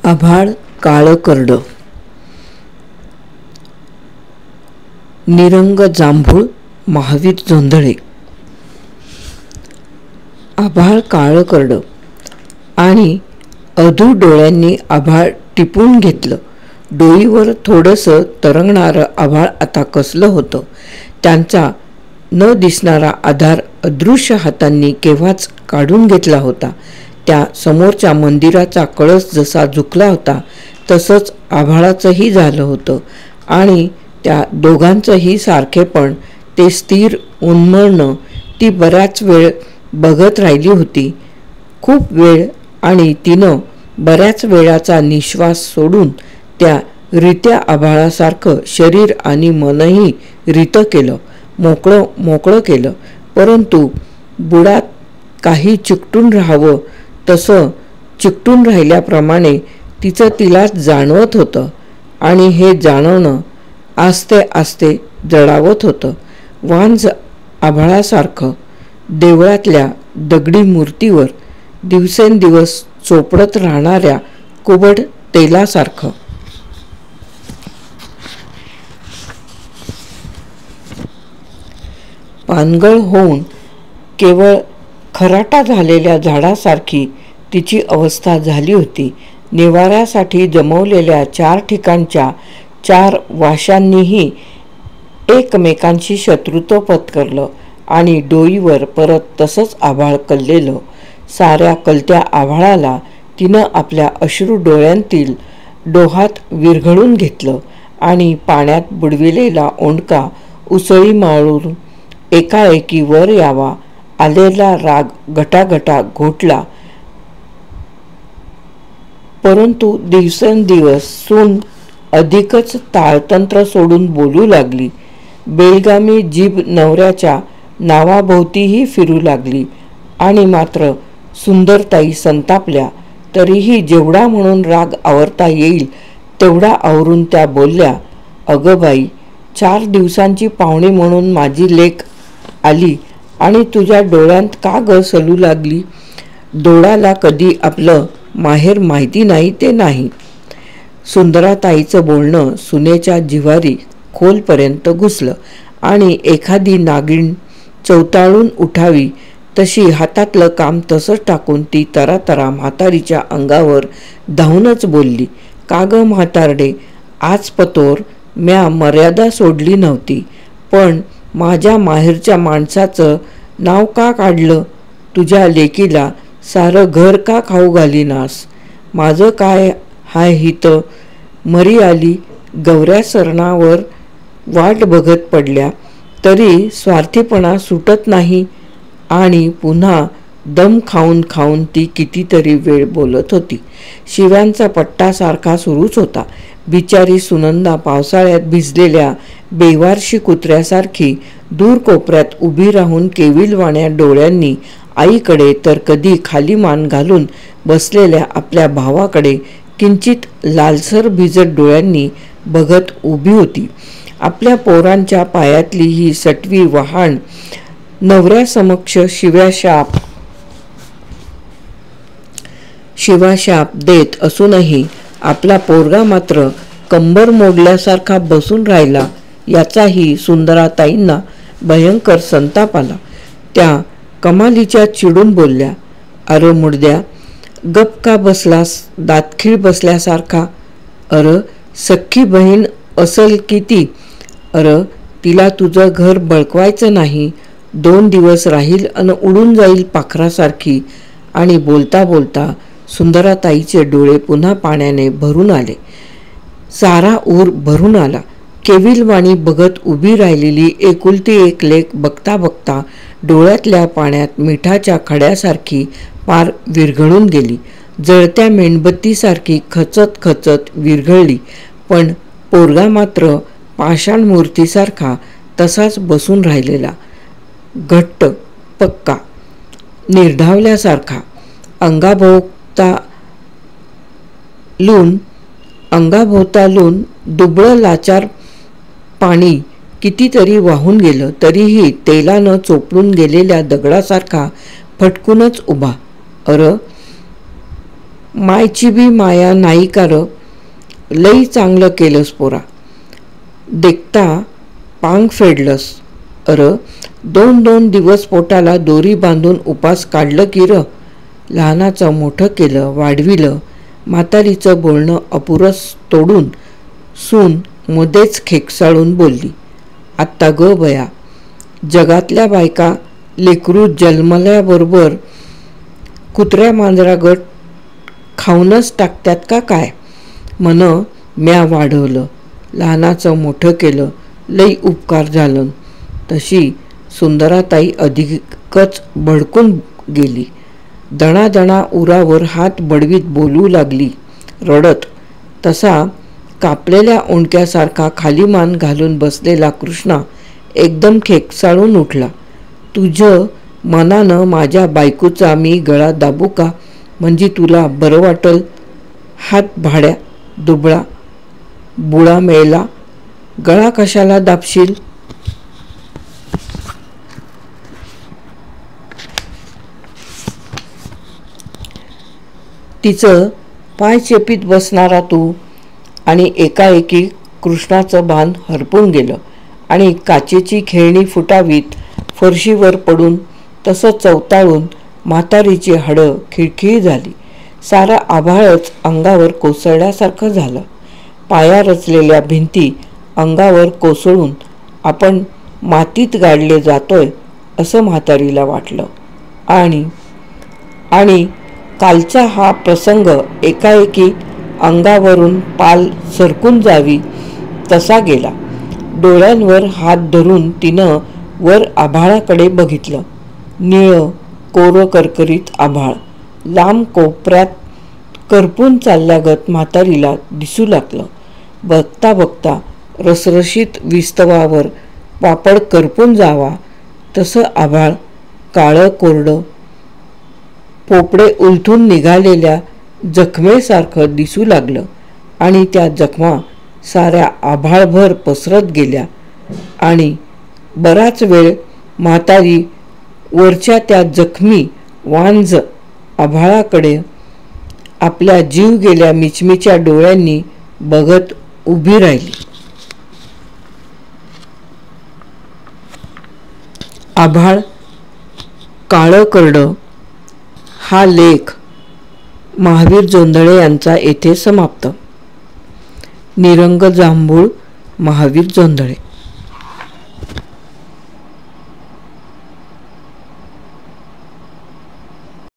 आभाळ काळं करडं. निरंग जांभूळ महावीर जोंधळे. आभाळ काळं करडं आणि अधू डोळ्यांनी आभाळ टिपून घेतलं. डोईवर थोडंसं तरंगणारं आभाळ आता कसलं होतं. त्यांचा न दिसणारा आधार अदृश्य हातांनी केव्हाच काढून घेतला होता. त्या समोरच्या मंदिराचा कळस जसा झुकला होता तसंच आभाळाचंही झालं होतं आणि त्या दोघांचंही सारखेपण, ते स्थिर उन्मळणं ती बऱ्याच वेळ बघत राहिली होती. खूप वेळ. आणि तिनं बऱ्याच वेळाचा निश्वास सोडून त्या रित्या आभाळासारखं शरीर आणि मनही रितं केलं, मोकळं केलं. परंतु बुडात काही चिकटून राहावं तसं चिकटून राहिल्याप्रमाणे तिचं तिलाच जाणवत होतं आणि हे जाणवणं आस्ते आस्ते जडावत होतं. वांझ आभाळासारखं देवळातल्या दगडी मूर्तीवर दिवसेंदिवस चोपडत राहणाऱ्या कुबड तेलासारखं. पानगळ होऊन केवळ खराटा झालेल्या झाडासारखी तिची अवस्था झाली होती. निवाऱ्यासाठी जमवलेल्या 4 ठिकाणच्या 4 वाशांनीही एकमेकांशी शत्रुत्व पत्करलं आणि डोईवर परत तसंच आभाळ कललेलं. साऱ्या कलत्या आभाळाला तिनं आपल्या अश्रू डोळ्यांतील डोहात विरघळून घेतलं आणि पाण्यात बुडविलेला ओंडका उसळी मारून एकाएकी वर यावा आलेला राग गटागटा घोटला. परंतु दिवसेंदिवस सून अधिकच ताळतंत्र सोडून बोलू लागली. बेलगामी जीभ नवऱ्याच्या नावाभोवतीही फिरू लागली आणि मात्र सुंदरताई संतापल्या. तरीही जेवढा म्हणून राग आवरता येईल तेवढा आवरून त्या बोलल्या, "अगं बाई, 4 दिवसांची पाहुणी म्हणून माझी लेक आली आणि तुझ्या डोळ्यांत का ग सलू लागली? दोडाला कधी आपलं माहेर माहिती नाही ते नाही." सुंदराताईचं बोलणं सुनेच्या जिव्हारी खोलपर्यंत घुसलं आणि एखादी नागिण चवताळून उठावी तशी हातातलं काम तसंच टाकून ती तरातरा म्हातारीच्या अंगावर धावूनच बोलली, "का ग म्हातारडे, आज पतोर म्या मर्यादा सोडली नव्हती, पण माझ्या माहेरच्या माणसाचं नाव का काढलं? तुझ्या लेकीला सारं घर का खाऊ घालीनास? माझं काय हाय हितं?" मरी आली. गवऱ्या सरणावर वाट बघत पडल्या तरी स्वार्थीपणा सुटत नाही आणि पुन्हा दम खाऊन खाऊन ती कितीतरी वेळ बोलत होती. शिव्यांचा पट्टा सारखा सुरूच होता. बिचारी सुनंदा पावसाळ्यात भिजलेल्या बेवारशी कुत्र्यासारखी दूर कोपऱ्यात उभी राहून केविलवाण्या डोळ्यांनी आईकडे तर कधी खाली मान घालून बसलेल्या आपल्या भावाकडे किंचित लालसर भिजत डोळ्यांनी बघत उभी होती. आपल्या पोरांच्या पायातली ही सटवी वहाण नवऱ्यासमक्ष शिवाशाप देत असूनही आपला पोरगा मात्र कंबर मोडल्यासारखा बसून राहिला याचाही सुंदराताईंना भयंकर संताप आला. त्या कमालीच्या चिडून बोलल्या, "अरे मुडद्या, गप का बसलास दातखीळ बसल्यासारखा? अरे सख्खी बहीण असल की ती. अरे तिला तुझं घर बळकवायचं नाही. 2 दिवस राहील अन उडून जाईल पाखरासारखी." आणि बोलता बोलता सुंदराताईचे डोळे पुन्हा पाण्याने भरून आले. सारा ऊर भरून आला. केविलवाणी बघत उभी राहिलेली एकुलती एक लेक बघता बघता डोळ्यातल्या पाण्यात मिठाच्या खड्यासारखी पार विरघळून गेली. जळत्या मेणबत्तीसारखी खचत खचत विरघळली. पण पोरगा मात्र पाषाण मूर्तीसारखा तसाच बसून राहिलेला, घट्ट, पक्का, निर्धावल्यासारखा. अंगाभोवतालून दुबळं लाचार पाणी कितीतरी वाहून गेलं तरीही तेलानं चोपडून गेलेल्या दगडासारखा फटकूनच उभा. अरे मायची बी माया नाही कार, लई चांगलं केलंस पोरा. देखता पांग फेडलंस. 2 दिवस पोटाला दोरी बांधून उपास काढलं की र. लहानाचं मोठं केलं, वाढविलं. म्हातारीचं बोलणं अपुरस तोडून सून मध्येच खेकसाळून बोलली, आत्ता ग बया, जगातल्या बायका लेकरू जन्मल्याबरोबर कुत्र्या मांजरागट खाऊनच टाकत्यात का काय. मन म्या वाढवलं, लहानाचं मोठं केलं, लई उपकार झालं. तशी सुंदराताई अधिकच भडकून गेली. दणादणा उरावर हात बडवीत बोलू लागली रडत. तसा कापलेल्या ओंडक्यासारखा खाली मान घालून बसलेला कृष्णा एकदम खेकसाळून उठला. तुझं मनानं माझ्या बायकोचा मी गळा दाबू का, म्हणजे तुला बरं वाटल. हात भाड्या दुबळा बुळा मेला, गळा कशाला दाबशील. तिचं पाय चेपीत बसणारा तू. आणि एकाएकी कृष्णाचं भान हरपून गेलं आणि काचेची खेळणी फुटावीत फरशीवर पडून तसं चवताळून म्हातारीची हाडं खिळखिळी झाली. सारा आभाळच अंगावर कोसळल्यासारखं झालं. पाया रचलेल्या भिंती अंगावर कोसळून आपण मातीत गाडले जातोय असं म्हातारीला वाटलं. आणि कालचा हा प्रसंग एकाएकी अंगावरून पाल सरकून जावी तसा गेला. डोळ्यांवर हात धरून तिनं वर आभाळाकडे बघितलं. निळं कोरं करकरीत आभाळ लांब कोपऱ्यात करपून चालल्यागत म्हातारीला दिसू लागलं. बघता बघता रसरशीत विस्तवावर पापड करपून जावा तसं आभाळ काळं कोरडं पोपडे उलथून निघालेल्या जखमेसारखं दिसू लागलं आणि त्या जखमा साऱ्या आभाळभर पसरत गेल्या. आणि बराच वेळ म्हातारी वरच्या त्या जखमी वांझ आभाळाकडे आपल्या जीव गेल्या मिचमिच्या डोळ्यांनी बघत उभी राहिली. आभाळ काळं करडं हा लेख महावीर जोंधळे यांचा येथे समाप्त. निरंग जांभूळ, महावीर जोंधळे.